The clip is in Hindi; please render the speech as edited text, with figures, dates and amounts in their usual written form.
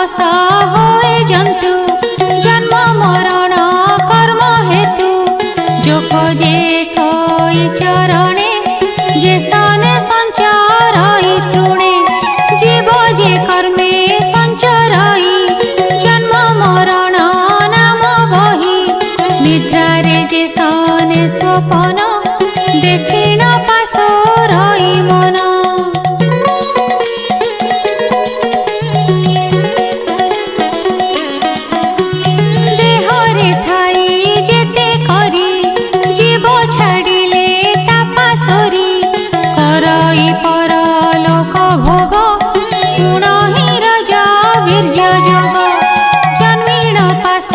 दश होए जंतु जन्म मरण कर्म हेतु जो खोजे कोई चरणे जे सने संचारई तृणे जीव जे कर्मे संचारई जन्म मरण नाम बही निद्रा रे जे सने स्वपन देखिण पासरई मन देहरे थाई जेते करी जीव छाड़िले तापासरी करई परलोक भोग गुण ही राजा वीर्य जोग जन्मीण पास